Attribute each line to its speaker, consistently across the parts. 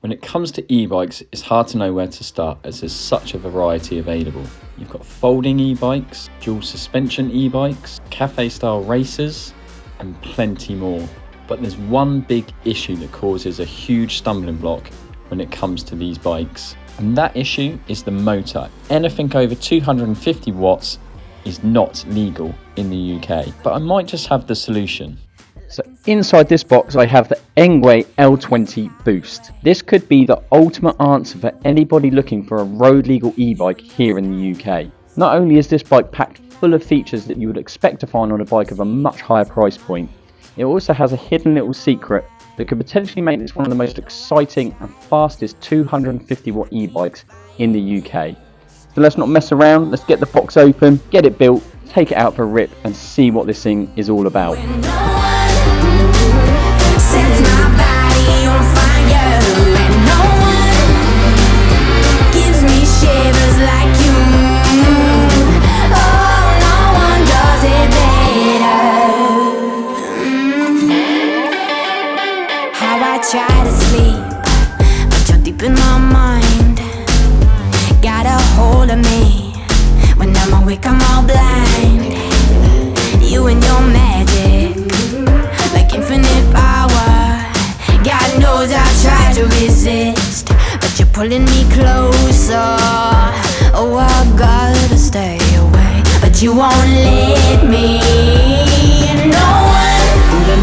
Speaker 1: When it comes to e-bikes, it's hard to know where to start as there's such a variety available. You've got folding e-bikes, dual suspension e-bikes, cafe-style racers, and plenty more. But there's one big issue that causes a huge stumbling block when it comes to these bikes. And that issue is the motor. Anything over 250 watts is not legal in the UK. But I might just have the solution. So inside this box I have the Engwe L20 Boost. This could be the ultimate answer for anybody looking for a road legal e-bike here in the UK. Not only is this bike packed full of features that you would expect to find on a bike of a much higher price point, it also has a hidden little secret that could potentially make this one of the most exciting and fastest 250 watt e-bikes in the UK. So let's not mess around, let's get the box open, get it built, take it out for a rip and see what this thing is all about.
Speaker 2: Sets my body on fire, and no one gives me shivers like you. Oh, no one does it better. How I try to sleep, but you're deep in my mind. Got a hold of me. When I'm awake, I'm all blind. You and your magic, like infinite power. God knows I try to resist, but you're pulling me closer. Oh, I gotta stay away, but you won't let me. No one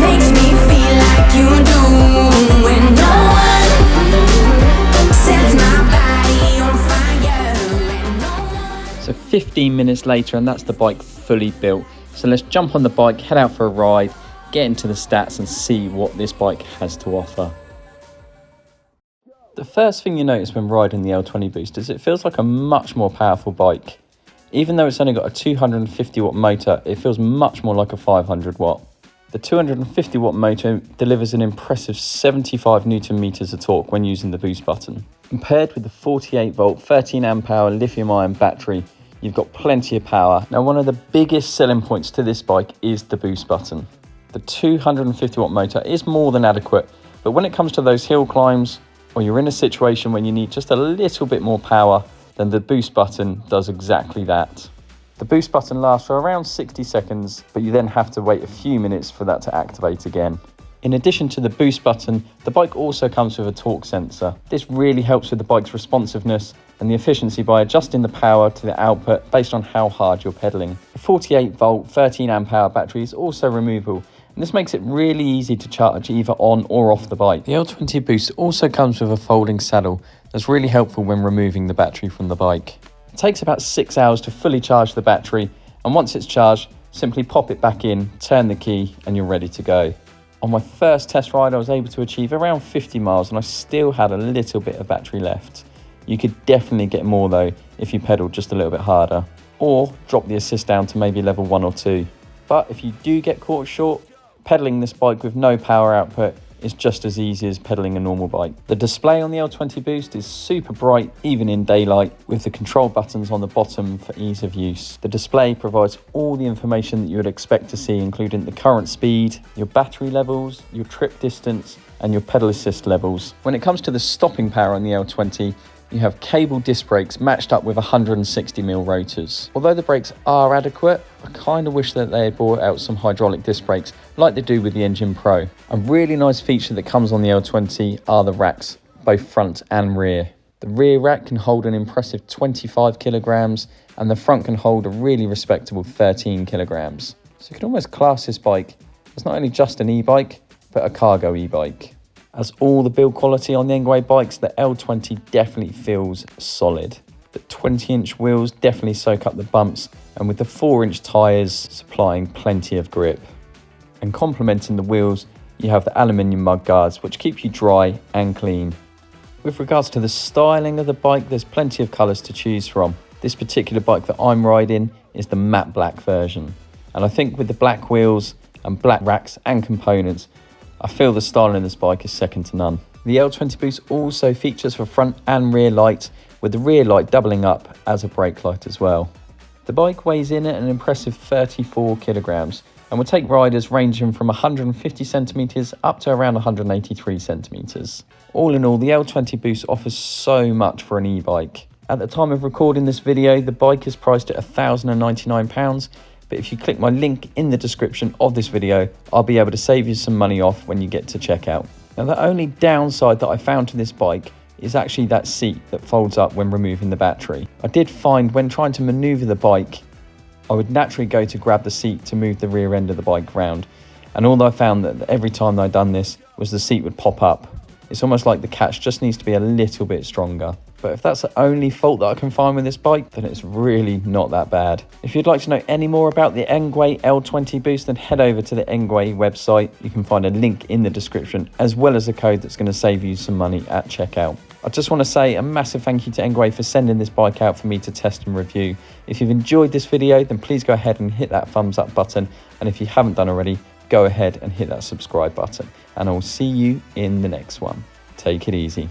Speaker 2: makes me feel like you do, and no one sets my body on fire, and no one.
Speaker 1: So 15 minutes later and that's the bike fully built. So let's jump on the bike, head out for a ride, get into the stats and see what this bike has to offer. The first thing you notice when riding the L20 Boost is it feels like a much more powerful bike. Even though it's only got a 250 watt motor, it feels much more like a 500 watt. The 250 watt motor delivers an impressive 75 Newton meters of torque when using the boost button. Compared with the 48 volt 13 amp hour lithium ion battery, you've got plenty of power. Now one of the biggest selling points to this bike is the boost button. The 250 watt motor is more than adequate, but when it comes to those hill climbs, or you're in a situation when you need just a little bit more power, then the boost button does exactly that. The boost button lasts for around 60 seconds, but you then have to wait a few minutes for that to activate again. In addition to the boost button, the bike also comes with a torque sensor. This really helps with the bike's responsiveness and the efficiency by adjusting the power to the output based on how hard you're pedaling. The 48 volt 13 amp hour battery is also removable, and this makes it really easy to charge either on or off the bike. The L20 Boost also comes with a folding saddle that's really helpful when removing the battery from the bike. It takes about 6 hours to fully charge the battery, and once it's charged, simply pop it back in, turn the key, and you're ready to go. On my first test ride, I was able to achieve around 50 miles and I still had a little bit of battery left. You could definitely get more though if you pedaled just a little bit harder, or drop the assist down to maybe level 1 or 2. But if you do get caught short, pedaling this bike with no power output is just as easy as pedaling a normal bike. The display on the L20 Boost is super bright even in daylight, with the control buttons on the bottom for ease of use. The display provides all the information that you would expect to see, including the current speed, your battery levels, your trip distance and your pedal assist levels. When it comes to the stopping power on the L20, you have cable disc brakes matched up with 160mm rotors. Although the brakes are adequate, I kind of wish that they had brought out some hydraulic disc brakes like they do with the Engine Pro. A really nice feature that comes on the L20 are the racks, both front and rear. The rear rack can hold an impressive 25 kilograms and the front can hold a really respectable 13 kilograms. So you can almost class this bike as not only just an e-bike, but a cargo e-bike. As all the build quality on the Engwe bikes, the L20 definitely feels solid. The 20-inch wheels definitely soak up the bumps, and with the 4-inch tyres supplying plenty of grip. And complementing the wheels, you have the aluminium mud guards, which keep you dry and clean. With regards to the styling of the bike, there's plenty of colours to choose from. This particular bike that I'm riding is the matte black version. And I think with the black wheels and black racks and components, I feel the styling of this bike is second to none. The L20 Boost also features for front and rear lights, with the rear light doubling up as a brake light as well. The bike weighs in at an impressive 34 kilograms, and will take riders ranging from 150 centimetres up to around 183 centimetres. All in all, the L20 Boost offers so much for an e-bike. At the time of recording this video, the bike is priced at £1,099, but if you click my link in the description of this video, I'll be able to save you some money off when you get to checkout. Now, the only downside that I found to this bike is actually that seat that folds up when removing the battery. I did find when trying to manoeuvre the bike, I would naturally go to grab the seat to move the rear end of the bike round. And all I found that every time I'd done this was the seat would pop up. It's almost like the catch just needs to be a little bit stronger. But if that's the only fault that I can find with this bike, then it's really not that bad. If you'd like to know any more about the Engwe L20 Boost, then head over to the Engwe website. You can find a link in the description, as well as a code that's going to save you some money at checkout. I just want to say a massive thank you to Engwe for sending this bike out for me to test and review. If you've enjoyed this video, then please go ahead and hit that thumbs up button. And if you haven't done already, go ahead and hit that subscribe button. And I'll see you in the next one. Take it easy.